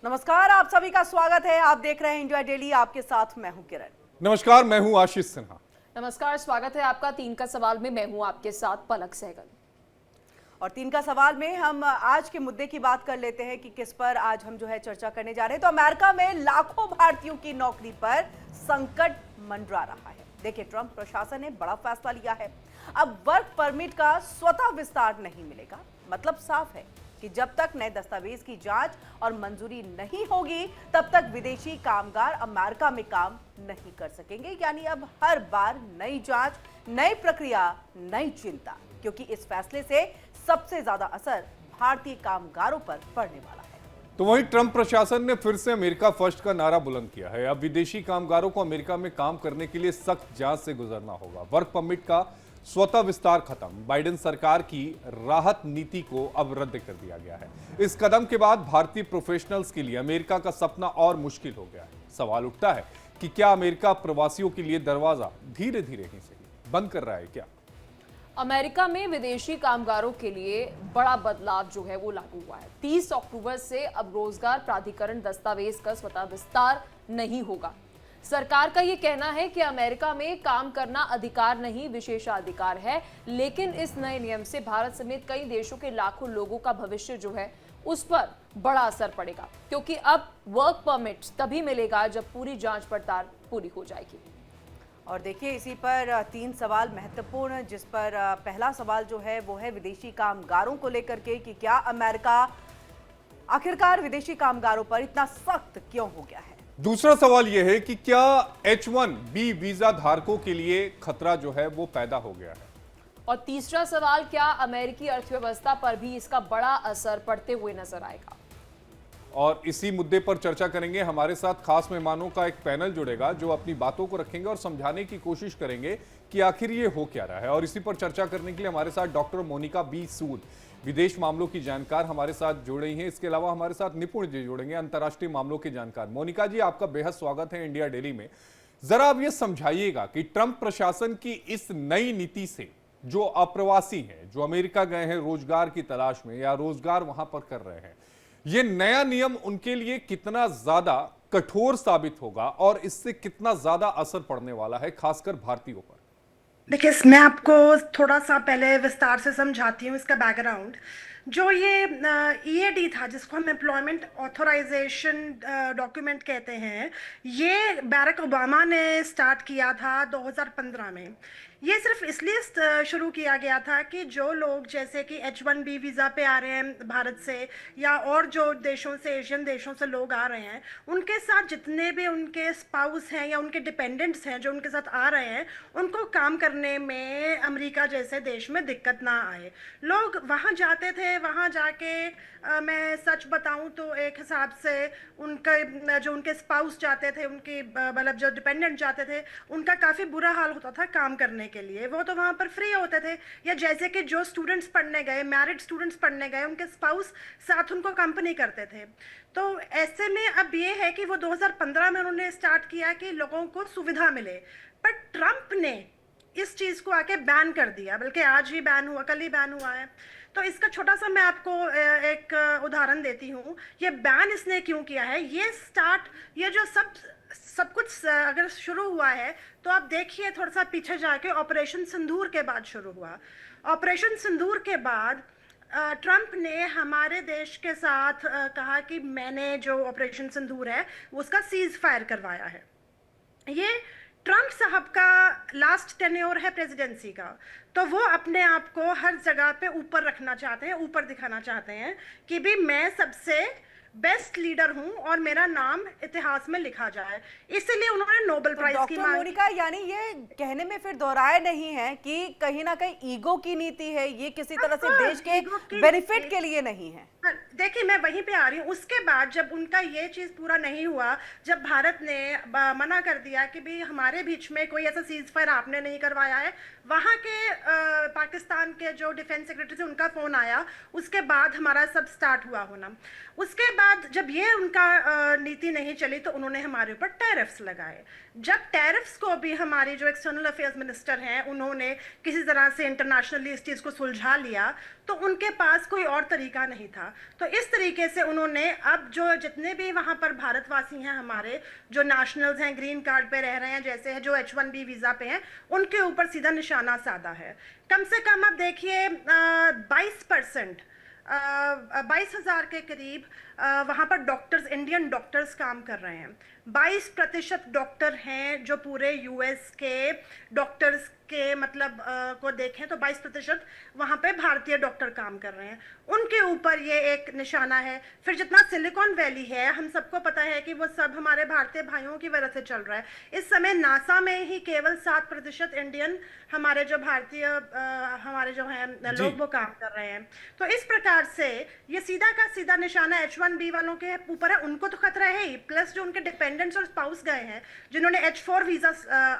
नमस्कार, आप सभी का स्वागत है। आप देख रहे हैं इंडिया डेली, आपके साथ मैं हूं किरण। नमस्कार, मैं हूं आशीष सिन्हा। नमस्कार, स्वागत है आपका 3 का सवाल में। मैं हूं आपके साथ पलक सहगल। और 3 का सवाल में हम आज के मुद्दे की बात कर लेते हैं कि किस पर आज हम चर्चा करने जा रहे हैं। तो अमेरिका में लाखों भारतीयों की नौकरी पर संकट मंडरा रहा है। देखिए, ट्रंप प्रशासन ने बड़ा फैसला लिया है। अब वर्क परमिट का स्वतः विस्तार नहीं मिलेगा। मतलब साफ है कि जब तक नए दस्तावेज की जांच और मंजूरी नहीं होगी, तब तक विदेशी कामगार अमेरिका में काम नहीं कर सकेंगे। यानी अब हर बार नई जांच, नई प्रक्रिया, नई चिंता, क्योंकि इस फैसले से सबसे ज्यादा असर भारतीय कामगारों पर पड़ने वाला है। तो वहीं ट्रंप प्रशासन ने फिर से अमेरिका फर्स्ट का नारा बुलंद किया है। अब विदेशी कामगारों को अमेरिका में काम करने के लिए सख्त जांच से गुजरना होगा। वर्क परमिट का स्वतः विस्तार खत्म। बाइडेन सरकार की राहत नीति को अब रद्द कर दिया गया है। इस कदम के बाद भारतीय प्रोफेशनल्स के लिए अमेरिका का सपना और मुश्किल हो गया है। सवाल उठता है कि क्या अमेरिका प्रवासियों के लिए दरवाजा धीरे धीरे ही सही बंद कर रहा है क्या? अमेरिका में विदेशी कामगारों के लिए बड़ा बदलाव जो है वो लागू हुआ है। 30 अक्टूबर से अब रोजगार प्राधिकरण दस्तावेज का स्वतः विस्तार नहीं होगा। सरकार का ये कहना है कि अमेरिका में काम करना अधिकार नहीं, विशेषाधिकार है। लेकिन इस नए नियम से भारत समेत कई देशों के लाखों लोगों का भविष्य जो है उस पर बड़ा असर पड़ेगा, क्योंकि अब वर्क परमिट तभी मिलेगा जब पूरी जांच पड़ताल पूरी हो जाएगी। और देखिए, इसी पर 3 सवाल महत्वपूर्ण, जिस पर पहला सवाल जो है वो है विदेशी कामगारों को लेकर के कि क्या अमेरिका आखिरकार विदेशी कामगारों पर इतना सख्त क्यों हो गया है। दूसरा सवाल यह है कि क्या H1B वीजा धारकों के लिए खतरा जो है वो पैदा हो गया है। और तीसरा सवाल, क्या अमेरिकी अर्थव्यवस्था पर भी इसका बड़ा असर पड़ते हुए नजर आएगा। और इसी मुद्दे पर चर्चा करेंगे। हमारे साथ खास मेहमानों का एक पैनल जुड़ेगा जो अपनी बातों को रखेंगे और समझाने की कोशिश करेंगे कि आखिर ये हो क्या रहा है। और इसी पर चर्चा करने के लिए हमारे साथ डॉक्टर मोनिका बी सूद, विदेश मामलों की जानकार, हमारे साथ जुड़ रही हैं। इसके अलावा हमारे साथ निपुण जी जुड़ेंगे, अंतर्राष्ट्रीय मामलों की जानकार। मोनिका जी, आपका बेहद स्वागत है इंडिया डेली में। जरा आप ये समझाइएगा कि ट्रंप प्रशासन की इस नई नीति से जो अप्रवासी हैं, जो अमेरिका गए हैं रोजगार की तलाश में या रोजगार वहां पर कर रहे हैं, ये नया नियम उनके लिए कितना ज्यादा कठोर साबित होगा और इससे कितना ज्यादा असर पड़ने वाला है, खासकर भारतीयों पर। देखिए, मैं आपको थोड़ा सा पहले विस्तार से समझाती हूँ इसका बैकग्राउंड। जो ये EAD था, जिसको हम एम्प्लॉयमेंट ऑथराइजेशन डॉक्यूमेंट कहते हैं, ये बैरक ओबामा ने स्टार्ट किया था 2015 में। ये सिर्फ इसलिए शुरू किया गया था कि जो लोग जैसे कि H1B वीज़ा पे आ रहे हैं भारत से, या और जो देशों से, एशियन देशों से लोग आ रहे हैं, उनके साथ जितने भी उनके स्पाउस हैं या उनके डिपेंडेंट्स हैं जो उनके साथ आ रहे हैं, उनको काम करने में अमेरिका जैसे देश में दिक्कत ना आए। लोग वहाँ जाते थे, वहाँ जाके मैं सच बताऊँ तो एक हिसाब से उनके जो उनके स्पाउस जाते थे, उनके मतलब जो डिपेंडेंट जाते थे, उनका काफ़ी बुरा हाल होता था काम करने के लिए। वो तो वहाँ पर फ्री होते थे, या जैसे कि जो स्टूडेंट्स पढ़ने गए, मैरिड स्टूडेंट्स पढ़ने गए, उनके स्पाउस साथ उनको कंपनी करते थे। तो ऐसे में अब ये है कि वो 2015 में उन्होंने स्टार्ट किया कि लोगों को सुविधा मिले, पर ट्रंप ने इस चीज़ को आके बैन कर दिया, बल्कि आज ही बैन हुआ, कल ही बैन हुआ है। तो इसका छोटा सा मैं आपको एक उदाहरण देती हूँ। ये बैन इसने क्यों किया है, ये जो सब कुछ अगर शुरू हुआ है तो आप देखिए थोड़ा सा पीछे जाके, ऑपरेशन सिंदूर के बाद शुरू हुआ। ऑपरेशन सिंदूर के बाद ट्रंप ने हमारे देश के साथ कहा कि मैंने जो ऑपरेशन सिंदूर है उसका सीज फायर करवाया है। ये ट्रंप साहब का लास्ट टेन्योर है प्रेसिडेंसी का, तो वो अपने आप को हर जगह पे ऊपर रखना चाहते हैं, ऊपर दिखाना चाहते हैं कि भी मैं सबसे बेस्ट लीडर हूं और मेरा नाम इतिहास में लिखा जाए। इसलिए उन्होंने नोबेल प्राइज की मांग। मोनिका, यानी ये कहने में फिर दोहराए नहीं है कि कहीं ना कहीं ईगो की नीति है, ये किसी तरह से देश के बेनिफिट के लिए नहीं है। देखिए, मैं वहीं पे आ रही हूँ। उसके बाद जब उनका ये चीज़ पूरा नहीं हुआ, जब भारत ने मना कर दिया कि भाई हमारे बीच में कोई ऐसा सीज फायर आपने नहीं करवाया है, वहाँ के पाकिस्तान के जो डिफेंस सेक्रेटरी थे उनका फ़ोन आया, उसके बाद हमारा सब स्टार्ट हुआ होना। उसके बाद जब ये उनका नीति नहीं चली तो उन्होंने हमारे ऊपर टैरिफ्स लगाए। जब टैरिफ्स को भी हमारी जो एक्सटर्नल अफेयर्स मिनिस्टर हैं उन्होंने किसी तरह से इंटरनेशनली इस चीज़ को सुलझा लिया, तो उनके पास कोई और तरीका नहीं था। तो इस तरीके से उन्होंने अब जो जितने भी वहाँ पर भारतवासी हैं हमारे, जो नेशनल्स हैं, ग्रीन कार्ड पे रह रहे हैं, जैसे है जो H1B वीज़ा पे हैं, उनके ऊपर सीधा निशाना साधा है। कम से कम अब देखिए 22%, 22,000 के करीब वहाँ पर डॉक्टर्स, इंडियन डॉक्टर्स काम कर रहे हैं। 22% डॉक्टर हैं जो पूरे यूएस के डॉक्टर्स के मतलब को देखें तो 22% वहाँ पे भारतीय डॉक्टर काम कर रहे हैं, उनके ऊपर ये एक निशाना है। फिर जितना सिलिकॉन वैली है, हम सबको पता है कि वो सब हमारे भारतीय भाइयों की वजह से चल रहा है। इस समय नासा में ही केवल 7% इंडियन हमारे जो भारतीय हमारे जो हैं लोग वो काम कर रहे हैं। तो इस प्रकार से ये सीधा का सीधा निशाना H1B वालों के ऊपर है, उनको तो खतरा है ही, प्लस जो उनके डिपेंडेंट्स और स्पाउस गए हैं जिन्होंने H4 वीजा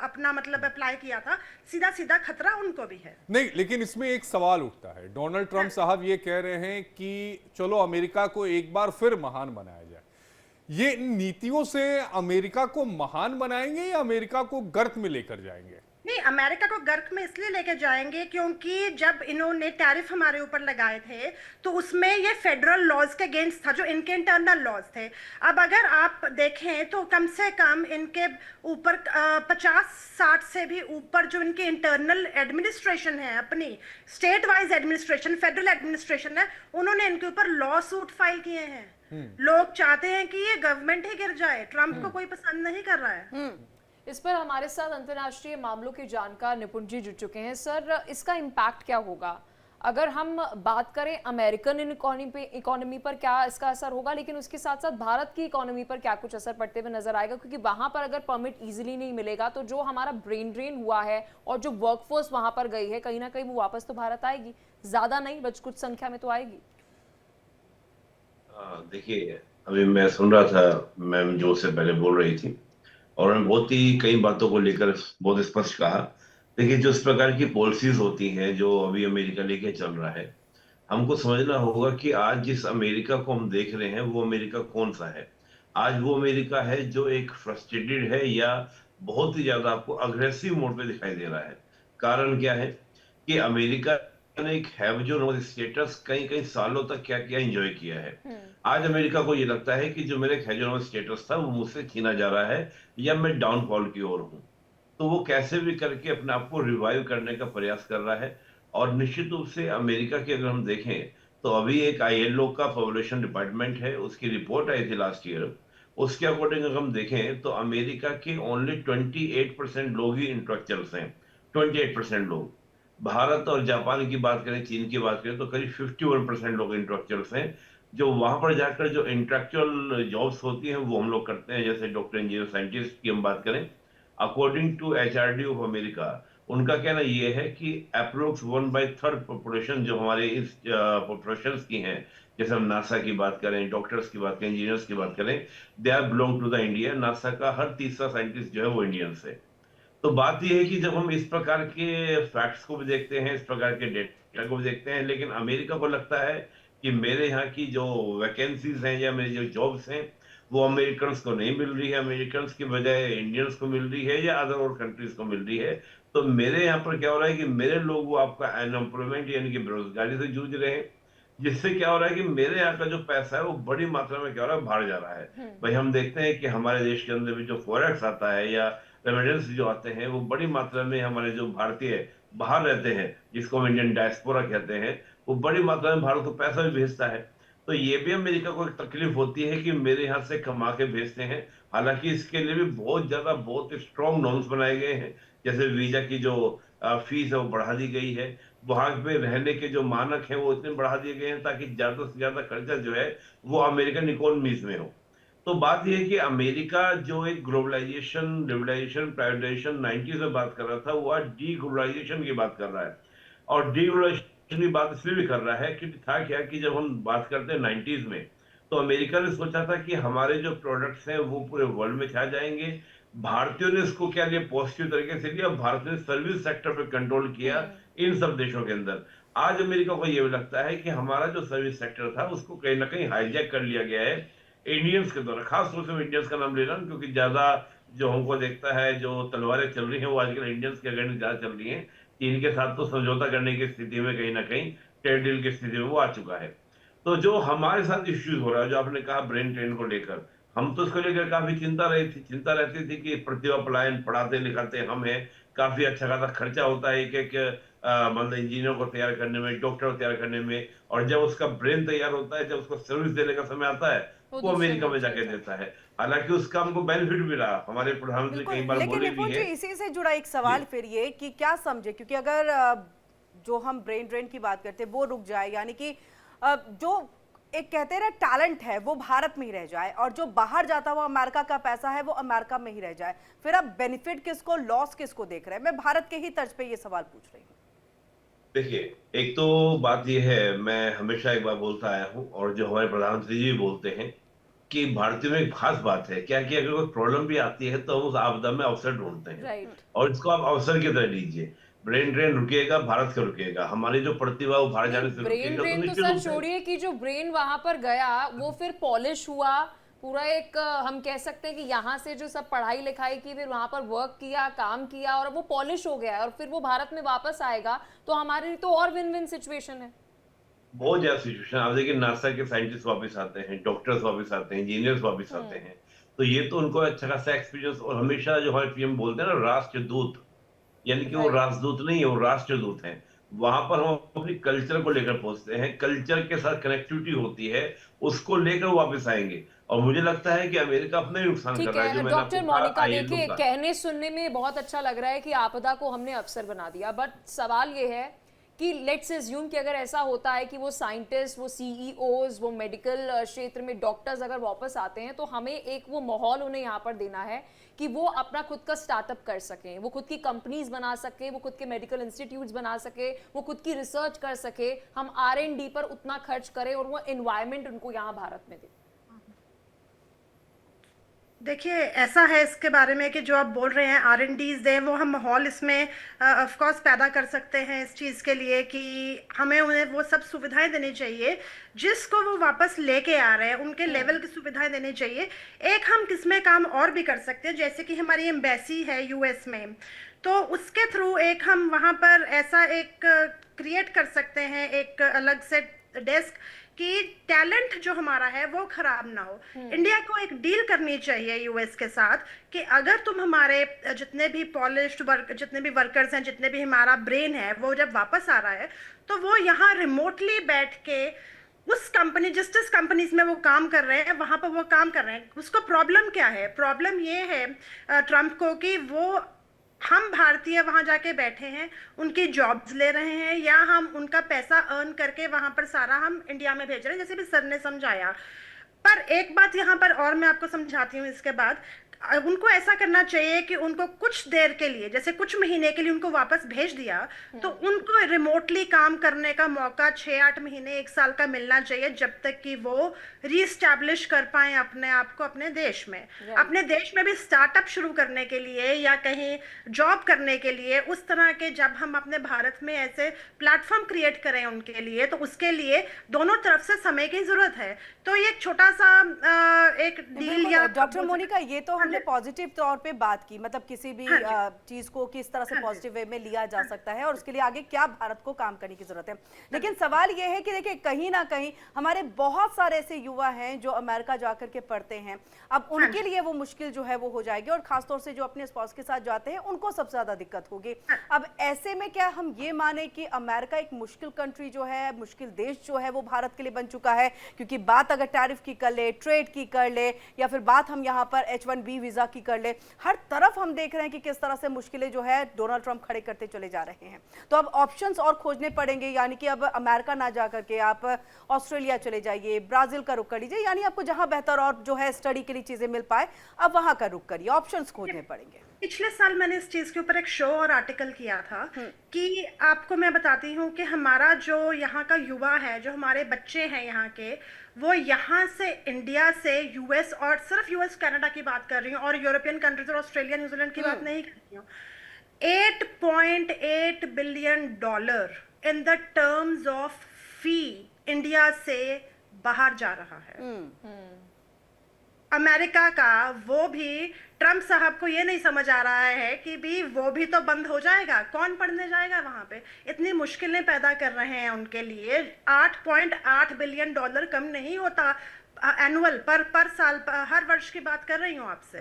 अपना मतलब अप्लाई किया था, सीधा सीधा खतरा उनको भी है। नहीं, लेकिन इसमें एक सवाल उठता है। डोनाल्ड ट्रंप साहब ये कह रहे हैं कि चलो अमेरिका को एक बार फिर महान बनाया जाए। ये इन नीतियों से अमेरिका को महान बनाएंगे या अमेरिका को गर्त में लेकर जाएंगे? नहीं, अमेरिका को गर्क में इसलिए लेके जाएंगे क्योंकि जब इन्होंने टैरिफ हमारे ऊपर लगाए थे तो उसमें ये फेडरल लॉज के अगेंस्ट था, जो इनके इंटरनल लॉज थे। अब अगर आप देखें तो कम से कम इनके ऊपर 50-60 से भी ऊपर जो इनकी इंटरनल एडमिनिस्ट्रेशन है, अपनी state wise administration, federal administration है, उन्होंने इनके ऊपर लॉ सूट फाइल किए हैं। लोग चाहते हैं कि ये गवर्नमेंट ही गिर जाए, ट्रंप को कोई पसंद नहीं कर रहा है। इस पर हमारे साथ अंतर्राष्ट्रीय मामलों के जानकार निपुण जी जुड़ चुके हैं। सर, इसका इम्पैक्ट क्या होगा? अगर हम बात करें अमेरिकन इकोनॉमी पर क्या इसका असर होगा, लेकिन उसके साथ साथ भारत की इकोनॉमी पर क्या कुछ असर पड़ते हुए नजर आएगा? क्योंकि वहां पर अगर परमिट इजीली नहीं मिलेगा तो जो हमारा ब्रेन ड्रेन हुआ है और जो वर्कफोर्स वहां पर गई है, कहीं ना कहीं वो वापस तो भारत आएगी, ज्यादा नहीं बस कुछ संख्या में तो आएगी। देखिए, अभी मैं सुन रहा था मैम जो से पहले बोल रही थी, और उन्होंने बहुत ही कई बातों को लेकर बहुत स्पष्ट कहा। देखिए, जो इस प्रकार की पॉलिसीज होती हैं जो अभी अमेरिका लेके चल रहा है, हमको समझना होगा कि आज जिस अमेरिका को हम देख रहे हैं वो अमेरिका कौन सा है। आज वो अमेरिका है जो एक फ्रस्ट्रेटेड है या बहुत ही ज्यादा आपको अग्रेसिव मोड पे दिखाई दे रहा है। कारण क्या है कि अमेरिका ने एक हैव स्टेटस कई कई सालों तक क्या क्या एंजॉय किया है। आज अमेरिका को ये लगता है कि जो मेरा एक हैव स्टेटस था वो मुझसे छीना जा रहा है या मैं डाउनफॉल की ओर हूं। तो वो कैसे भी करके अपने आप को रिवाइव करने का प्रयास कर रहा है। और निश्चित रूप से अमेरिका की अगर हम देखें तो अभी एक ILO का पॉपुलेशन डिपार्टमेंट है, उसकी रिपोर्ट आई थी लास्ट ईयर। उसके अकॉर्डिंग अगर हम देखें तो अमेरिका के ओनली 28% लोग ही इंटेलेक्चुअल्स हैं। 28% लोग। भारत और जापान की बात करें, चीन की बात करें तो करीब 51% लोग इंटेलेक्चुअल्स हैं। जो वहां पर जाकर जो इंटेलेक्चुअल जॉब्स होती हैं वो हम लोग करते हैं, जैसे डॉक्टर, इंजीनियर, साइंटिस्ट की हम बात करें। According to HRD of America, उनका कहना ये है कि अप्रोक्स 1/3 पॉपुलेशन जो हमारे इस प्रोफेशंस की हैं, जैसे हम नासा की बात करें, डॉक्टर्स की बात करें, इंजीनियर्स की बात करें, they are belong to the India. NASA का हर तीसरा साइंटिस्ट जो है वो इंडियंस है। तो बात यह है कि जब हम इस प्रकार के फैक्ट्स को भी देखते हैं, इस प्रकार के डेटा को भी देखते हैं, लेकिन अमेरिका को लगता है कि मेरे यहाँ की जो वैकेंसीज हैं या मेरी जो जॉब्स हैं वो अमेरिकन को नहीं मिल रही है, अमेरिकन की बजाय इंडियंस को मिल रही है या अदर और कंट्रीज को मिल रही है। तो मेरे यहाँ पर क्या हो रहा है कि मेरे लोग वो आपका अनएम्प्लॉयमेंट यानी कि बेरोजगारी से जूझ रहे हैं, जिससे क्या हो रहा है कि मेरे यहाँ का जो पैसा है वो बड़ी मात्रा में क्या हो रहा है, बाहर जा रहा है। भाई हम देखते हैं कि हमारे देश के अंदर भी जो फॉरेक्स आता है या रेमिटेंस जो आते हैं वो बड़ी मात्रा में हमारे जो भारतीय बाहर रहते हैं, जिसको हम इंडियन डायस्पोरा कहते हैं, वो बड़ी मात्रा में भारत को पैसा भी भेजता है। तो ये भी अमेरिका को एक तकलीफ होती है कि मेरे यहाँ से कमा के भेजते हैं। हालांकि इसके लिए भी बहुत ज्यादा बहुत स्ट्रॉन्ग नॉर्म्स बनाए गए हैं, जैसे वीजा की जो फीस है वो बढ़ा दी गई है, वहां पे रहने के जो मानक हैं वो इतने बढ़ा दिए गए हैं ताकि ज्यादा से ज्यादा खर्चा जो है वो अमेरिकन इकोनॉमीज में हो। तो बात यह है कि अमेरिका जो एक ग्लोबलाइजेशन, लिबरलाइजेशन, प्राइवेटाइजेशन 90s में बात कर रहा था, वो आज डी ग्लोबलाइजेशन की बात कर रहा है। और डी ग्लोबलाइजेशन की बात इसलिए भी कर रहा है कि था क्या कि जब हम बात करते हैं 90s में, तो अमेरिका ने सोचा था कि हमारे जो प्रोडक्ट्स हैं वो पूरे वर्ल्ड में छा जाएंगे। भारतीयों ने इसको क्या लिया, पॉजिटिव तरीके से लिया। भारत ने सर्विस सेक्टर पे कंट्रोल किया इन सब देशों के अंदर। आज अमेरिका को यह लगता है कि हमारा जो सर्विस सेक्टर था उसको कहीं ना कहीं हाईजैक कर लिया गया है इंडियंस के द्वारा। खास तौर से इंडियंस का नाम ले रहा हूं क्योंकि ज्यादा जो हमको देखता है जो तलवारें चल रही हैं वो आजकल इंडियंस के अगेंस्ट ज्यादा चल रही हैं। चीन के साथ तो समझौता करने की स्थिति में कहीं ना कहीं ट्रेड डील की स्थिति में वो आ चुका है। तो जो हमारे साथ इश्यूज हो रहा है, जो आपने कहा ब्रेन ट्रेन को लेकर, हम तो उसको लेकर काफी चिंता रहती थी कि प्रतिभा पलायन, पढ़ाते लिखाते हम हैं, काफी अच्छा खासा खर्चा होता है एक एक मतलब इंजीनियर को तैयार करने में, डॉक्टर को तैयार करने में, और जब उसका ब्रेन तैयार होता है, जब उसको सर्विस देने का समय आता है, वो वो दूसरे अमेरिका में मुल्क जाके चले देता है। हालांकि उसका हमको बेनिफिट भी रहा, हमारे प्रधानमंत्री बिल्कुल। कई बार लेकिन बोले निपुण भी जी, है। इसी से जुड़ा एक सवाल जी। फिर ये कि क्या समझे, क्योंकि अगर जो हम ब्रेन ड्रेन की बात करते हैं वो रुक जाए, यानी कि जो एक कहते हैं ना टैलेंट है वो भारत में ही रह जाए, और जो बाहर जाता हुआ अमेरिका का पैसा है वो अमेरिका में ही रह जाए, फिर अब बेनिफिट किसको, लॉस किसको देख रहे हैं? मैं भारत के ही तर्ज पे ये सवाल पूछ रही हूँ। देखिए, एक तो बात यह है, मैं हमेशा एक बार बोलता आया हूँ, और जो हमारे प्रधानमंत्री जी बोलते हैं कि भारतीयों में एक खास बात है क्या, कि अगर कोई प्रॉब्लम भी आती है तो हम उस आपदा में अवसर ढूंढते हैं, राइट। और इसको आप अवसर की तरह लीजिए। ब्रेन ड्रेन रुकेगा, भारत का रुकेगा, हमारी जो प्रतिभा वो बाहर नहीं, जाने से ब्रेन रुकेगा, तो ड्रेन तो निश्चित सर रूप से। छोड़िए कि जो ब्रेन वहां पर गया वो फिर पॉलिश हुआ, पूरा एक हम कह सकते हैं कि यहाँ से जो सब पढ़ाई लिखाई की, फिर वहां पर वर्क किया, काम किया, और वो पॉलिश हो गया है, और फिर वो भारत में वापस आएगा, तो हमारे लिए तो और विन विन सिचुएशन है। बहुत ज्यादा सिचुएशन, आप देखिए नासा के साइंटिस्ट वापस आते हैं, डॉक्टर्स वापस आते हैं, इंजीनियर्स वापस आते हैं, तो ये तो उनको अच्छा खासा एक्सपीरियंस। और हमेशा जो हमारे पीएम बोलते हैं ना, राष्ट्रदूत, यानी कि वो राइट। राजदूत नहीं है, वो राष्ट्रदूत हैं। वहां पर हम अपनी कल्चर को लेकर पहुंचते हैं, कल्चर के साथ कनेक्टिविटी होती है, उसको लेकर वो वापस आएंगे। और मुझे लगता है कि अमेरिका अपना ही नुकसान कर ठीक रहा है, जो है मैंने आपको डॉक्टर कहा मोनिका, आईएलओ देखिए का। कहने सुनने में बहुत अच्छा लग रहा है कि आपदा को हमने अवसर बना दिया, बट सवाल ये है कि लेट्स अज्यूम कि अगर ऐसा होता है कि वो साइंटिस्ट, वो सीईओज, वो मेडिकल क्षेत्र में डॉक्टर्स अगर वापस आते हैं, तो हमें एक वो माहौल उन्हें यहाँ पर देना है कि वो अपना खुद का स्टार्टअप कर सकें, वो खुद की कंपनीज बना सके, वो खुद के मेडिकल इंस्टीट्यूट्स बना सके, वो खुद की रिसर्च कर सके, हम R&D पर उतना खर्च करें और वो एनवायरमेंट उनको यहाँ भारत में दे। देखिए, ऐसा है इसके बारे में कि जो आप बोल रहे हैं R&Ds दें, वो हम माहौल इसमें ऑफ कोर्स पैदा कर सकते हैं इस चीज़ के लिए कि हमें उन्हें वो सब सुविधाएं देनी चाहिए जिसको वो वापस लेके आ रहे हैं, उनके लेवल की सुविधाएं देनी चाहिए। एक हम किसमें काम और भी कर सकते हैं, जैसे कि हमारी एम्बेसी है यूएस में, तो उसके थ्रू एक हम वहाँ पर ऐसा एक क्रिएट कर सकते हैं, एक अलग से डेस्क, कि टैलेंट जो हमारा है वो खराब ना हो। इंडिया को एक डील करनी चाहिए यूएस के साथ कि अगर तुम हमारे जितने भी पॉलिश्ड वर्क, जितने भी वर्कर्स हैं, जितने भी हमारा ब्रेन है, वो जब वापस आ रहा है तो वो यहाँ रिमोटली बैठ के उस कंपनी, जिस जिस कंपनीज में वो काम कर रहे हैं वहां पर वो काम कर रहे हैं। उसको प्रॉब्लम क्या है? प्रॉब्लम ये है ट्रम्प को कि वो हम भारतीय वहां जाके बैठे हैं, उनकी जॉब्स ले रहे हैं, या हम उनका पैसा अर्न करके वहां पर सारा हम इंडिया में भेज रहे हैं, जैसे भी सर ने समझाया। पर एक बात यहाँ पर और मैं आपको समझाती हूँ इसके बाद, उनको ऐसा करना चाहिए कि उनको कुछ देर के लिए, जैसे कुछ महीने के लिए उनको वापस भेज दिया, तो उनको रिमोटली काम करने का मौका 6-8 महीने, 1 साल का मिलना चाहिए, जब तक कि वो रीस्टैब्लिश कर पाए अपने आप को अपने देश में। अपने देश में भी स्टार्टअप शुरू करने के लिए या कहीं जॉब करने के लिए, उस तरह के जब हम अपने भारत में ऐसे प्लेटफॉर्म क्रिएट करें उनके लिए, तो उसके लिए दोनों तरफ से समय की जरूरत है। तो ये छोटा सा एक डील, या डॉक्टर मोनिका, ये तो हमने पॉजिटिव तौर पे बात की, मतलब किसी भी चीज को किस तरह से पॉजिटिव वे में लिया जा सकता है और उसके लिए आगे क्या भारत को काम करने की जरूरत है। लेकिन सवाल ये है कि देखिए, कहीं ना कहीं हमारे बहुत सारे ऐसे युवा हैं जो अमेरिका जाकर के पढ़ते हैं, अब उनके लिए वो मुश्किल जो है वो हो जाएगी, और खासतौर से जो अपने स्पाउस के साथ जाते हैं उनको सबसे ज्यादा दिक्कत होगी। अब ऐसे में क्या हम ये माने कि अमेरिका एक मुश्किल कंट्री जो है, मुश्किल देश जो है वो भारत के लिए बन चुका है? क्योंकि बात अगर टैरिफ की कर ले, ट्रेड की कर ले, या फिर बात हम यहाँ पर H1B वीजा की कर ले, हर तरफ हम देख रहे हैं कि किस तरह से मुश्किलें जो है डोनाल्ड ट्रंप खड़े करते चले जा रहे हैं। तो अब ऑप्शंस और खोजने पड़ेंगे, यानी कि अब अमेरिका ना जा करके आप ऑस्ट्रेलिया चले जाइए, ब्राजील का रुख कर लीजिए, यानी आपको जहां बेहतर और जो है स्टडी के लिए चीजें मिल पाए, अब वहां का रुख करिए, ऑप्शंस खोजने पड़ेंगे। पिछले साल मैंने इस चीज के ऊपर एक शो और आर्टिकल किया था कि आपको मैं बताती हूँ कि हमारा जो यहाँ का युवा है, जो हमारे बच्चे हैं यहाँ के, वो यहाँ से, इंडिया से यूएस, और सिर्फ यूएस कनाडा की बात कर रही हूँ, और यूरोपियन कंट्रीज और ऑस्ट्रेलिया न्यूजीलैंड की बात नहीं कर रही हूँ, $8.8 billion in the terms of fee India से बाहर जा रहा है। अमेरिका का, वो भी ट्रम्प साहब को ये नहीं समझ आ रहा है कि भी वो भी तो बंद हो जाएगा, कौन पढ़ने जाएगा वहां पे। इतनी मुश्किलें पैदा कर रहे हैं उनके लिए। 8.8 बिलियन डॉलर कम नहीं होता एनुअल पर साल, हर वर्ष की बात कर रही हूँ आपसे,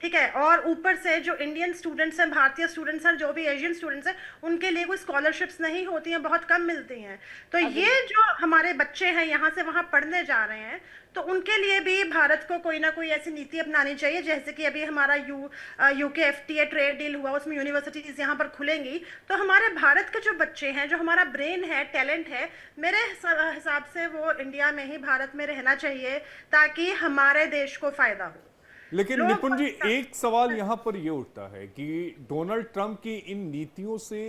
ठीक है। और ऊपर से जो इंडियन स्टूडेंट्स हैं, भारतीय स्टूडेंट्स हैं, जो भी एशियन स्टूडेंट्स हैं, उनके लिए कोई स्कॉलरशिप्स नहीं होती हैं, बहुत कम मिलती हैं। तो ये जो हमारे बच्चे हैं यहाँ से वहाँ पढ़ने जा रहे हैं, तो उनके लिए भी भारत को कोई ना कोई ऐसी नीति अपनानी चाहिए। जैसे कि अभी हमारा यूके FTA ट्रेड डील हुआ, उसमें यूनिवर्सिटीज यहाँ पर खुलेंगी, तो हमारे भारत के जो बच्चे हैं, जो हमारा ब्रेन है, टैलेंट है, मेरे हिसाब से वो इंडिया में ही, भारत में रहना चाहिए, ताकि हमारे देश को फायदा हो। लेकिन निपुण जी, एक सवाल यहां पर यह उठता है कि डोनाल्ड ट्रंप की इन नीतियों से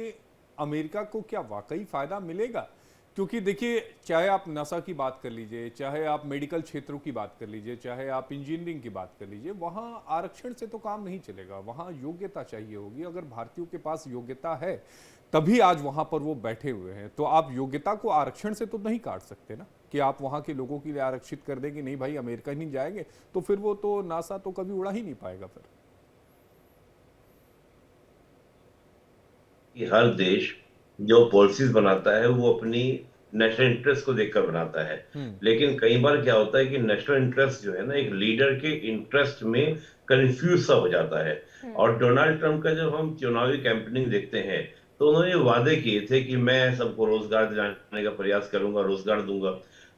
अमेरिका को क्या वाकई फायदा मिलेगा? क्योंकि देखिए, चाहे आप नासा की बात कर लीजिए, चाहे आप मेडिकल क्षेत्रों की बात कर लीजिए, चाहे आप इंजीनियरिंग की बात कर लीजिए, वहां आरक्षण से तो काम नहीं चलेगा, वहां योग्यता चाहिए होगी। अगर भारतीयों के पास योग्यता है तभी आज वहां पर वो बैठे हुए हैं, तो आप योग्यता को आरक्षण से तो नहीं काट सकते ना, कि आप वहां के लोगों के लिए आरक्षित कर देंगे, नहीं भाई अमेरिका ही नहीं जाएंगे, तो फिर वो तो नासा तो कभी उड़ा ही नहीं पाएगा। फिर कि हर देश जो पॉलिसीज बनाता है वो अपनी नेशनल इंटरेस्ट को देखकर बनाता है, लेकिन कई बार क्या होता है कि नेशनल इंटरेस्ट जो है ना, एक लीडर के इंटरेस्ट में कंफ्यूज सा हो जाता है। और डोनाल्ड ट्रंप का जब हम चुनावी कैंपेनिंग देखते हैं, तो उन्होंने वादे किए थे कि मैं सबको रोजगार दिलाने का प्रयास करूंगा, रोजगार दूंगा।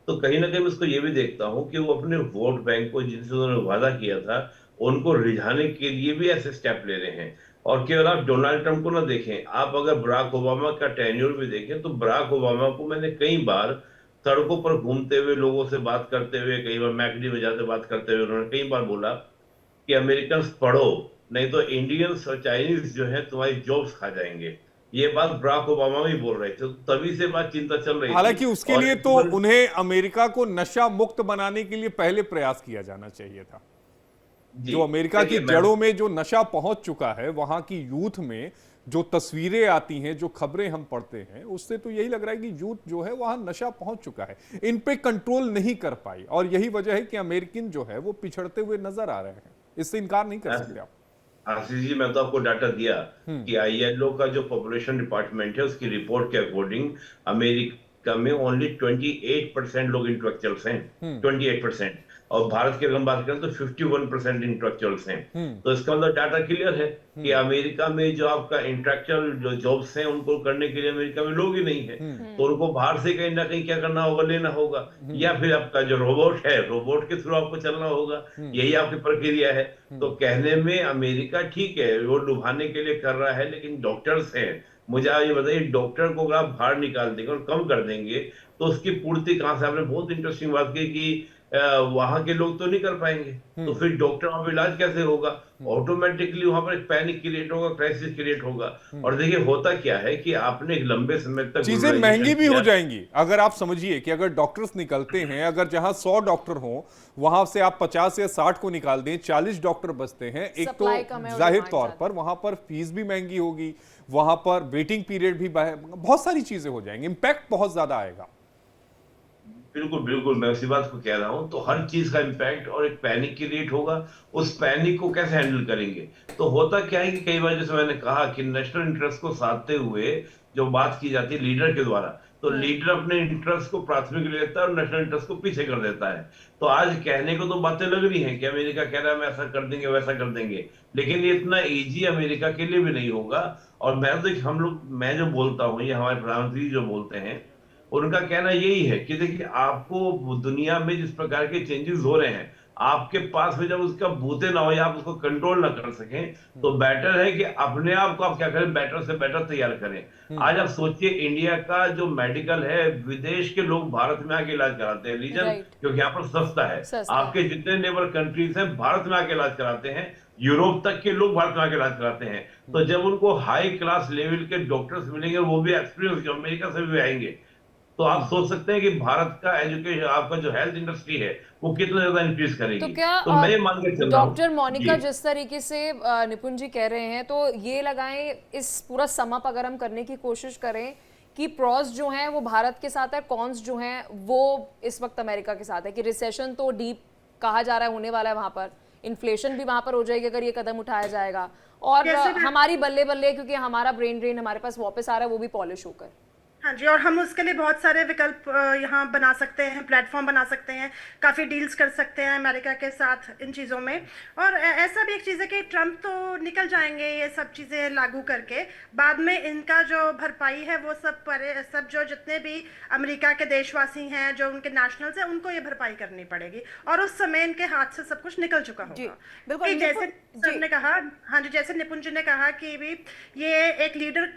तो कहीं ना कहीं मैं उसको ये भी देखता हूँ कि वो अपने वोट बैंक को, जिनसे उन्होंने वादा किया था, उनको रिझाने के लिए भी ऐसे स्टेप ले रहे हैं। और केवल आप डोनाल्ड ट्रंप को ना देखें, आप अगर बराक ओबामा का टेन्योर भी देखें, तो बराक ओबामा को मैंने कई बार सड़कों पर घूमते हुए, लोगों से बात करते हुए, कई बार मैकडी में जाते बात करते हुए उन्होंने कई बार बोला कि अमेरिकन पढ़ो, नहीं तो इंडियंस और चाइनीज जो है तुम्हारी जॉब्स खा जाएंगे। ये बात बराक ओबामा भी बोल रहे थे, तभी से बात चिंता चल रही थी। हालांकि उसके लिए तो उन्हें अमेरिका को नशा मुक्त बनाने के लिए पहले प्रयास किया जाना चाहिए था। जो अमेरिका की जड़ों में जो नशा पहुंच चुका है, वहां की यूथ में जो तस्वीरें आती हैं, जो खबरें हम पढ़ते हैं, उससे तो यही लग रहा है कि यूथ जो है वहां नशा पहुंच चुका है, इन पे कंट्रोल नहीं कर पाई, और यही वजह है कि अमेरिकन जो है वो पिछड़ते हुए नजर आ रहे हैं। इससे इनकार नहीं कर सकते आप। आशीष जी, मैं तो आपको डाटा दिया कि ILO का जो पॉपुलेशन डिपार्टमेंट है, उसकी रिपोर्ट के अकॉर्डिंग अमेरिका में ओनली 28% लोग इंटेलेक्चुअल्स हैं, 28%। और भारत की अगर हम बात करें तो 51% इंटेलेक्चुअल्स हैं। तो इसका मतलब डाटा क्लियर है कि अमेरिका में जो आपका इंटेलेक्चुअल जो जॉब्स हैं, उनको करने के लिए अमेरिका में लोग ही नहीं है। तो उनको बाहर से कहीं ना कहीं क्या करना होगा, लेना होगा, या फिर आपका जो रोबोट है, रोबोट के थ्रू आपको चलना होगा। यही आपकी प्रक्रिया है। तो कहने में अमेरिका ठीक है, वो लुभाने के लिए कर रहा है, लेकिन डॉक्टर्स हैं, मुझे आप ये बताइए, डॉक्टर को अगर आप बाहर निकाल देंगे और कम कर देंगे तो उसकी पूर्ति कहां से? आपने बहुत इंटरेस्टिंग बात की कि वहां के लोग तो नहीं कर पाएंगे, तो फिर डॉक्टर वहां पर इलाज कैसे होगा? ऑटोमेटिकली वहां पर एक पैनिक क्रिएट होगा, क्राइसिस क्रिएट होगा। और देखिए होता क्या है कि आपने एक लंबे समय तक चीजें महंगी भी हो जाएंगी। अगर आप समझिए कि अगर डॉक्टर्स निकलते हैं, अगर जहां 100 डॉक्टर हों, वहां से आप 50 या 60 को निकाल दें, 40 डॉक्टर बचते हैं। एक तो जाहिर तौर पर वहां पर फीस भी महंगी होगी, वहां पर वेटिंग पीरियड भी, बहुत सारी चीजें हो जाएंगी, इंपैक्ट बहुत ज्यादा आएगा। बिल्कुल बिल्कुल, मैं उसी बात को कह रहा हूं। तो हर चीज का इम्पैक्ट और एक पैनिक क्रिएट होगा। उस पैनिक को कैसे हैंडल करेंगे? तो होता क्या है कि कई बार, जैसे मैंने कहा, कि नेशनल इंटरेस्ट को साधते हुए जो बात की जाती है लीडर के द्वारा, तो लीडर अपने इंटरेस्ट को प्राथमिक लेता है और नेशनल इंटरेस्ट को पीछे कर देता है। तो आज कहने को तो बातें लग रही हैं कि अमेरिका कह रहा है हम ऐसा कर देंगे, वैसा कर देंगे, लेकिन ये इतना इजी अमेरिका के लिए भी नहीं होगा। और मैं जो बोलता हूँ, ये हमारे प्रधानमंत्री जो बोलते हैं, उनका कहना यही है कि देखिए, आपको दुनिया में जिस प्रकार के चेंजेस हो रहे हैं, आपके पास में जब उसका बूते ना हो या आप उसको कंट्रोल ना कर सकें, तो बेटर है कि अपने आप को आप क्या करें, बेटर से बेटर तैयार करें। आज आप सोचिए, इंडिया का जो मेडिकल है, विदेश के लोग भारत में आके इलाज कराते हैं। रीजन क्योंकि यहाँ पर सस्ता है। आपके जितने नेबर कंट्रीज हैं, भारत में आके इलाज कराते हैं। यूरोप तक के लोग भारत में आके इलाज कराते हैं। तो जब उनको हाई क्लास लेवल के डॉक्टर्स मिलेंगे, वो भी एक्सपीरियंस जो अमेरिका से भी आएंगे, तो आप सोच सकते हैं कि भारत का एजुकेशन, आपका जो हेल्थ इंडस्ट्री है, वो कितना ज्यादा इंक्रीज करेगी। तो क्या मैं मान के चल रहा हूं, डॉक्टर मोनिका जिस तरीके से निपुण जी कह रहे हैं, तो ये लगाएं, इस पूरा समअप अगर हम करने की कोशिश करें कि प्रॉस जो हैं वो भारत के साथ है, कॉन्स जो हैं वो इस वक्त अमेरिका के साथ है, कि रिसेशन तो डीप कहा जा रहा है होने वाला है वहां पर। इन्फ्लेशन भी वहां पर हो जाएगी अगर ये कदम उठाया जाएगा, और जैसे हमारी बल्ले बल्ले, क्योंकि हमारा ब्रेन ड्रेन हमारे पास वापस आ रहा है, वो भी पॉलिश होकर। हाँ जी, और हम उसके लिए बहुत सारे विकल्प यहाँ बना सकते हैं, प्लेटफॉर्म बना सकते हैं, काफ़ी डील्स कर सकते हैं अमेरिका के साथ इन चीज़ों में। और ऐसा भी एक चीज़ है कि ट्रम्प तो निकल जाएंगे ये सब चीज़ें लागू करके, बाद में इनका जो भरपाई है वो सब जो जितने भी अमेरिका के देशवासी हैं, जो उनके नेशनल्स हैं, उनको ये भरपाई करनी पड़ेगी, और उस समय इनके हाथ से सब कुछ निकल चुका जी, होगा। बिल्कुल। कि जैसे निपुण सर जी, ने कहा, हाँ जी, जैसे निपुण जी ने कहा कि भी ये एक लीडर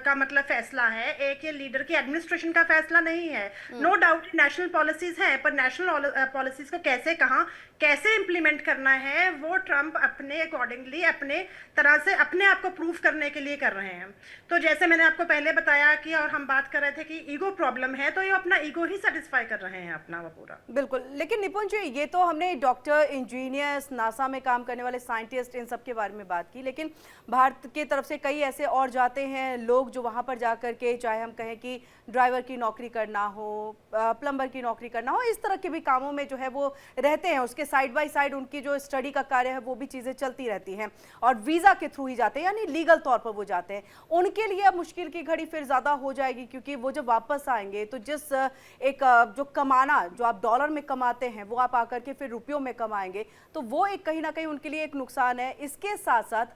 का मतलब फैसला है, एक ये लीडर की एडमिनिस्ट्रेशन का फैसला नहीं है। नो डाउट नेशनल पॉलिसीज हैं, पर नेशनल पॉलिसीज को कैसे कहाँ कैसे इम्प्लीमेंट करना है वो ट्रम्प अपने अकॉर्डिंगली अपने तरह से अपने आप को प्रूव करने के लिए कर रहे हैं। तो जैसे मैंने आपको पहले बताया कि, और हम बात कर रहे थे कि ईगो प्रॉब्लम है, तो ये अपना ईगो ही सेटिस्फाई कर रहे हैं अपना वो पूरा। बिल्कुल। लेकिन निपुण जी, ये तो हमने डॉक्टर, इंजीनियर्स, नासा में काम करने वाले साइंटिस्ट, इन सब के बारे में बात की, लेकिन भारत की तरफ से कई ऐसे और जाते हैं लोग जो वहाँ पर जा कर के, चाहे हम कहें कि ड्राइवर की नौकरी करना हो, प्लम्बर की नौकरी करना हो, इस तरह के भी कामों में जो है वो रहते हैं। उसके साइड बाय साइड उनकी जो स्टडी का कार्य है वो भी चीज़ें चलती रहती हैं, और वीज़ा के थ्रू ही जाते हैं, यानी लीगल तौर पर वो जाते हैं। उनके लिए अब मुश्किल की घड़ी फिर ज़्यादा हो जाएगी, क्योंकि वो जब वापस आएंगे तो जिस एक जो कमाना, जो आप डॉलर में कमाते हैं, वो आप आकर के फिर रुपयों में कमाएंगे, तो वो एक कहीं ना कहीं उनके लिए एक नुकसान है। इसके साथ साथ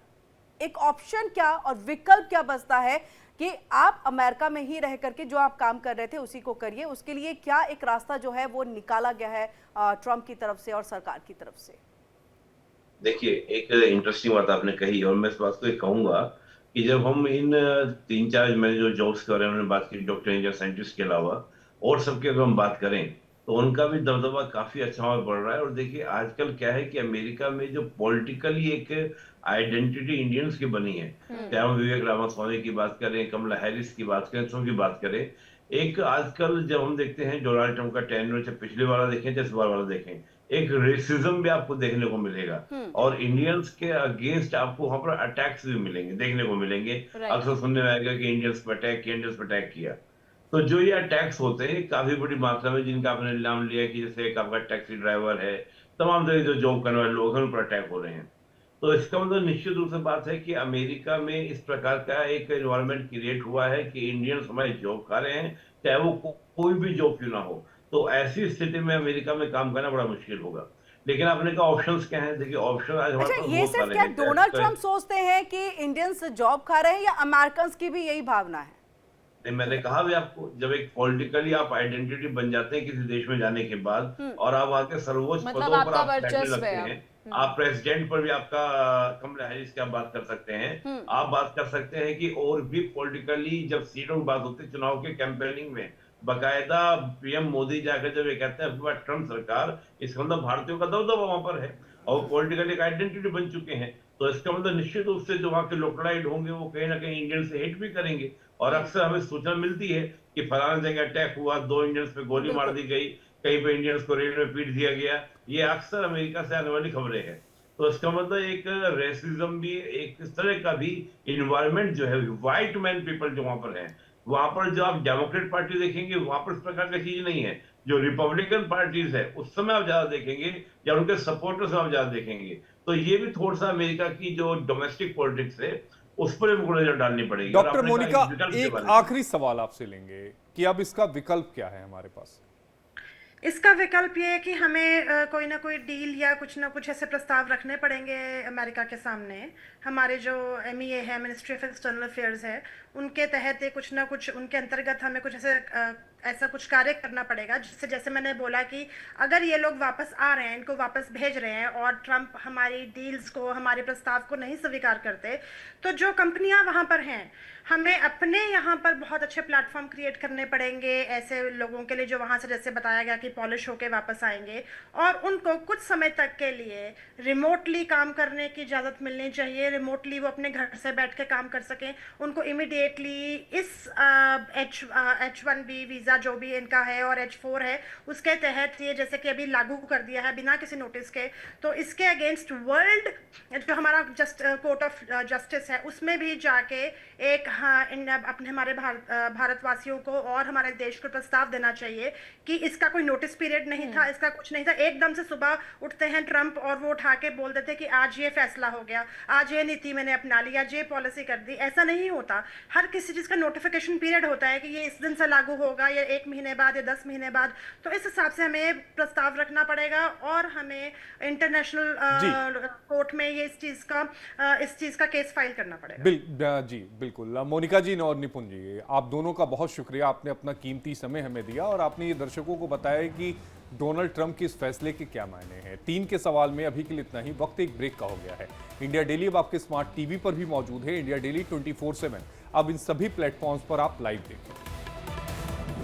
एक ऑप्शन क्या और विकल्प क्या बचता है कि आप अमेरिका में ही रह करके जो आप काम कर रहे थे उसी को करिए, उसके लिए क्या एक रास्ता जो है वो निकाला गया है ट्रम्प की तरफ से और सरकार की तरफ से? देखिए, एक इंटरेस्टिंग बात आपने कही, और मैं इस बात को ये कहूंगा कि जब हम इन 3-4 मैंने जो जॉब्स के बारे में बात की, डॉक्टर, इंजीनियर, साइंटिस्ट के अलावा और सबके अगर हम बात करें, तो उनका भी दबदबा काफी अच्छा और बढ़ रहा है। और देखिए आजकल क्या है कि अमेरिका में जो पॉलिटिकली एक आइडेंटिटी इंडियंस की बनी है, चाहे हम विवेक रामास्वामी की बात करें, कमला हैरिस की बात करें, सबकी बात करें, एक आजकल जब हम देखते हैं डोनाल्ड ट्रम्प का टेन्योर, चाहे पिछले वाला देखें चाहे इस बार वाला देखें, एक रेसिज्म भी आपको देखने को मिलेगा, और इंडियंस के अगेंस्ट आपको वहां पर अटैक्स भी मिलेंगे, देखने को मिलेंगे। अक्सर सुनने में आएगा कि इंडियंस पर अटैक किया, इंडियंस पर अटैक किया। तो जो ये अटैक्स होते हैं काफी बड़ी मात्रा में, जिनका आपने नाम लिया कि जैसे एक आपका टैक्सी ड्राइवर है, तमाम तरह जो जॉब करने वाले लोग हैं उन पर अटैक हो रहे हैं। तो इसका मतलब निश्चित रूप से बात है कि अमेरिका में इस प्रकार का एक एनवायरनमेंट क्रिएट हुआ है कि इंडियंस हमारी जॉब खा रहे हैं, चाहे वो कोई भी जॉब क्यों ना हो। तो ऐसी स्थिति में अमेरिका में काम करना बड़ा मुश्किल होगा। लेकिन आपने कहा ऑप्शंस क्या हैं? देखिए ऑप्शन आज हमारे अच्छा, पास ये बहुत सिर्फ सारे क्या हैं। डोनाल्ड ट्रम्प सोचते हैं कि इंडियंस जॉब खा रहे हैं, या अमेरिकन की भी यही भावना है? नहीं, मैंने कहा भी आपको, जब एक पॉलिटिकली आप आइडेंटिटी बन जाते हैं किसी देश में जाने के बाद, और आप आके सर्वोच्च मतलब पदों पर आपका आप बैठने वर्चस्व लगते है हैं, आप प्रेसिडेंट पर भी आपका, कमला हैरिस की आप बात कर सकते हैं, आप बात कर सकते हैं कि और भी पॉलिटिकली जब सीटों की बात होती है चुनाव के कैंपेनिंग में, बकायदा पीएम मोदी जाकर जब ये कहते हैं ट्रम्प सरकार, इसका मतलब भारतीयों का दबदबा वहां पर है, और पॉलिटिकल एक आइडेंटिटी बन चुके हैं। तो इसका मतलब निश्चित रूप से जो वहां के लोकलाइट होंगे वो कहीं ना कहीं इंडियन से हेट भी करेंगे। और अक्सर हमें सूचना मिलती है कि फलाना जगह अटैक हुआ, 2 इंडियंस पे गोली मार दी गई, कहीं पे इंडियंस को रेल में पीट दिया गया, ये अक्सर अमेरिका से आने वाली खबरें हैं। तो इसका मतलब एक रेसिज्म भी, एक इस तरह का भी इन्वायरमेंट जो है, व्हाइट मैन पीपल जो वहां पर है, वहां पर जो आप डेमोक्रेट पार्टी देखेंगे वहां पर इस प्रकार की चीज नहीं है। जो रिपब्लिकन पार्टीज है उस समय आप ज्यादा देखेंगे, या उनके सपोर्टर्स आप ज्यादा देखेंगे। तो ये भी थोड़ा सा अमेरिका की जो डोमेस्टिक पॉलिटिक्स है उस पर हमको नजर डालनी पड़ेगी। और डॉक्टर आपने कहा मोनिका, विकल्प के एक बारे में। आखिरी सवाल आपसे लेंगे कि अब इसका विकल्प क्या है हमारे पास? इसका विकल्प ये है कि हमें कोई ना कोई डील या कुछ ना कुछ ऐसे प्रस्ताव रखने पड़ेंगे अमेरिका के सामने। हमारे जो MEA है, मिनिस्ट्री ऑफ एक्सटर्नल अफेयर्स है, उनके तहत कुछ ना कुछ, उनके अंतर्गत हमें कुछ ऐसा कुछ कार्य करना पड़ेगा, जिससे जैसे मैंने बोला कि अगर ये लोग वापस आ रहे हैं, इनको वापस भेज रहे हैं, और ट्रम्प हमारी डील्स को, हमारे प्रस्ताव को नहीं स्वीकार करते, तो जो कंपनियां वहां पर हैं, हमें अपने यहाँ पर बहुत अच्छे प्लेटफॉर्म क्रिएट करने पड़ेंगे ऐसे लोगों के लिए जो वहाँ से, जैसे बताया गया कि पॉलिश होके वापस आएंगे, और उनको कुछ समय तक के लिए रिमोटली काम करने की इजाज़त मिलनी चाहिए। रिमोटली वो अपने घर से बैठ के काम कर सकें। उनको इमिडिएटली इस H1B वीज़ा वीज़ा जो भी इनका है और H4 है उसके तहत ये जैसे कि अभी लागू कर दिया है बिना किसी नोटिस के, तो इसके अगेंस्ट वर्ल्ड जो हमारा कोर्ट ऑफ जस्टिस है उसमें भी जाके एक अपने हमारे भारतवासियों को और हमारे देश को प्रस्ताव देना चाहिए कि इसका कोई नोटिस पीरियड नहीं था, इसका कुछ नहीं था। एकदम से सुबह उठते हैं ट्रंप और वो उठा के बोल देते कि आज ये फैसला हो गया, आज ये नीति मैंने अपना लिया, ये पॉलिसी कर दी। ऐसा नहीं होता। हर किसी चीज़ का नोटिफिकेशन पीरियड होता है कि ये इस दिन से लागू होगा या 1 महीने बाद या 10 महीने बाद। तो इस हिसाब से हमें प्रस्ताव रखना पड़ेगा और हमें इंटरनेशनल कोर्ट में ये इस चीज़ का केस फाइल करना पड़ेगा। जी बिल्कुल। मोनिका जी और निपुण जी, आप दोनों का बहुत शुक्रिया, आपने अपना कीमती समय हमें दिया और आपने ये दर्शकों को बताया कि डोनाल्ड ट्रंप के इस फैसले के क्या मायने हैं। 3 के सवाल में अभी के लिए इतना ही। वक्त एक ब्रेक का हो गया है। इंडिया डेली अब आपके स्मार्ट टीवी पर भी मौजूद है। इंडिया डेली 24/7 अब इन सभी प्लेटफॉर्म्स पर आप लाइव देखें।